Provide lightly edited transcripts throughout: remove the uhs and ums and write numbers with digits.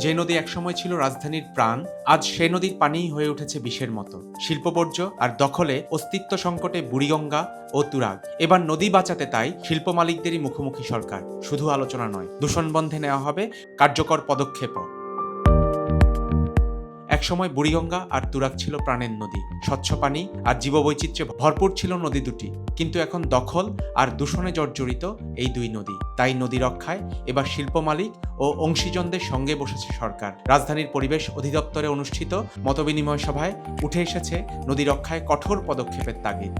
যে নদী একসময় ছিল রাজধানীর প্রাণ, আজ সে নদীর পানিই হয়ে উঠেছে বিষের মতো। শিল্পবর্জ্য আর দখলে অস্তিত্ব সংকটে বুড়িগঙ্গা ও তুরাগ। এবার নদী বাঁচাতে তাই শিল্প মালিকদেরই মুখোমুখি সরকার। শুধু আলোচনা নয়, দূষণ বন্ধে নেওয়া হবে কার্যকর পদক্ষেপও। একসময় বুড়িগঙ্গা আর তুরাগ ছিল প্রাণের নদী, স্বচ্ছ পানি আর জীববৈচিত্র্যে ভরপুর ছিল নদী দুটি। কিন্তু এখন দখল আর দূষণে জর্জরিত এই দুই নদী। তাই নদী রক্ষায় এবার শিল্প মালিক ও অংশীজনদের সঙ্গে বসেছে সরকার। রাজধানীর পরিবেশ অধিদপ্তরে অনুষ্ঠিত মতবিনিময় সভায় উঠে এসেছে নদী রক্ষায় কঠোর পদক্ষেপের তাগিদ।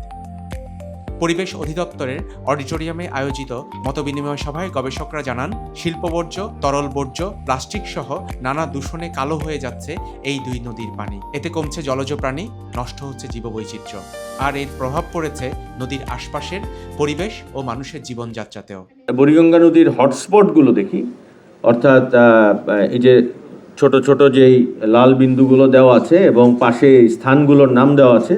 পরিবেশ অধিদপ্তরের অডিটোরিয়ামে আয়োজিত মতবিনিময় সভায় গবেষকরা জানান, শিল্পবর্জ্য, তরল বর্জ্য, প্লাস্টিক সহ নানা দূষণে কালো হয়ে যাচ্ছে এই দুই নদীর পানি। এতে কমছে জলজ প্রাণী, নষ্ট হচ্ছে জীববৈচিত্র্য। আর এর প্রভাব পড়েছে নদীর আশপাশের পরিবেশ ও মানুষের জীবনযাত্রাতেও। বুড়িগঙ্গা নদীর হটস্পটগুলো দেখি, অর্থাৎ এই যে ছোট ছোট যেই লাল বিন্দুগুলো দেওয়া আছে এবং পাশে স্থানগুলোর নাম দেওয়া আছে,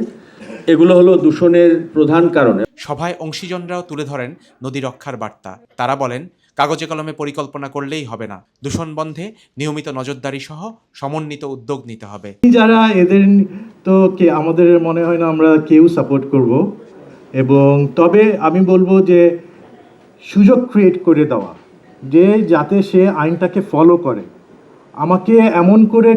এগুলো হলো দূষণের প্রধান কারণে। সভায় অংশীজনরাও তুলে ধরেন নদী রক্ষার বার্তা। তারা বলেন, কাগজে কলমে পরিকল্পনা করলেই হবে না, দূষণ বন্ধে নিয়মিত নজরদারি সহ সমন্বিত উদ্যোগ নিতে হবে। যারা এদের তো আমাদের মনে হয় না আমরা কেউ সাপোর্ট করব, এবং তবে আমি বলবো যে সুযোগ ক্রিয়েট করে দেওয়া, যে যাতে সে আইনটাকে ফলো করে। আমাকে এমন করে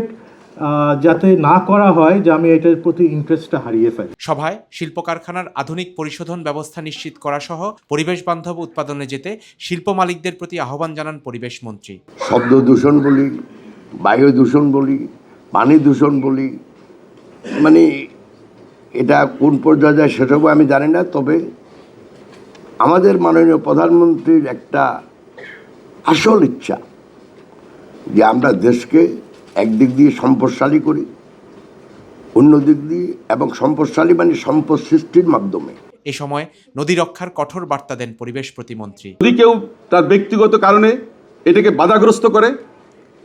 যাতে না করা হয় যে আমি এটার প্রতি ইন্টারেস্টটা হারিয়ে ফেলি। সভায় শিল্প কারখানার আধুনিক পরিশোধন ব্যবস্থা নিশ্চিত করা সহ পরিবেশ বান্ধব উৎপাদনে যেতে শিল্প মালিকদের প্রতি আহ্বান জানান পরিবেশ মন্ত্রী। শব্দ দূষণ বলি, বায়ু দূষণ বলি, পানি দূষণ বলি, মানে এটা কোন পর্যায়ে যায় সেসবও আমি জানি না। তবে আমাদের মাননীয় প্রধানমন্ত্রীর একটা আসল ইচ্ছা যে আমরা দেশকে একদিক দিয়ে সম্পদশালী করি, অন্য দিক দিয়ে, এবং সম্পদশালী মানে সম্পদ সৃষ্টির মাধ্যমে। এ সময় নদী রক্ষার কঠোর বার্তা দেন পরিবেশ প্রতিমন্ত্রী। যদি কেউ তার ব্যক্তিগত কারণে এটাকে বাধাগ্রস্ত করে,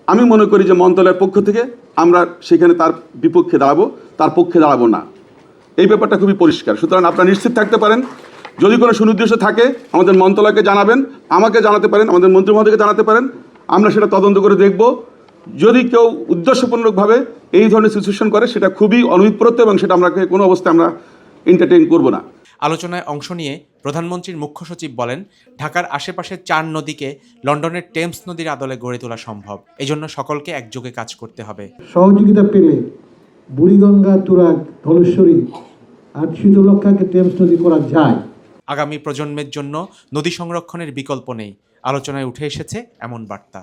আমি মনে করি যে মন্ত্রণালয়ের পক্ষ থেকে আমরা সেখানে তার বিপক্ষে দাঁড়াবো, তার পক্ষে দাঁড়াবো না। এই ব্যাপারটা খুবই পরিষ্কার। সুতরাং আপনারা নিশ্চিত থাকতে পারেন, যদি কোনো সুনির্দিষ্ট থাকে আমাদের মন্ত্রণালয়কে জানাবেন, আমাকে জানাতে পারেন, আমাদের মন্ত্রী মহোদয়কে জানাতে পারেন, আমরা সেটা তদন্ত করে দেখব। যদি কেউ উদ্দেশ্যপূর্ণকভাবে এই ধরনের সিচুয়েশন করে, সেটা খুবই অনুবিপ্রত এবং সেটা আমরা কোনো অবস্থায় আমরা এন্টারটেইন করব না। আলোচনায় অংশ নিয়ে প্রধানমন্ত্রীর মুখ্য সচিব বলেন, ঢাকার আশেপাশের 4 নদীকে লন্ডনের টেমস নদীর আদলে গড়ে তোলা সম্ভব। এজন্য সকলকে একযোগে কাজ করতে হবে। সহযোগিতা পেলে বুড়িগঙ্গা, তুরাগ, ধলেশ্বরী আর শীতলক্ষাকে টেমস নদী করা যায়। আগামী প্রজন্মের জন্য নদী সংরক্ষণের বিকল্প নেই। আলোচনায় উঠে এসেছে এমন বার্তা।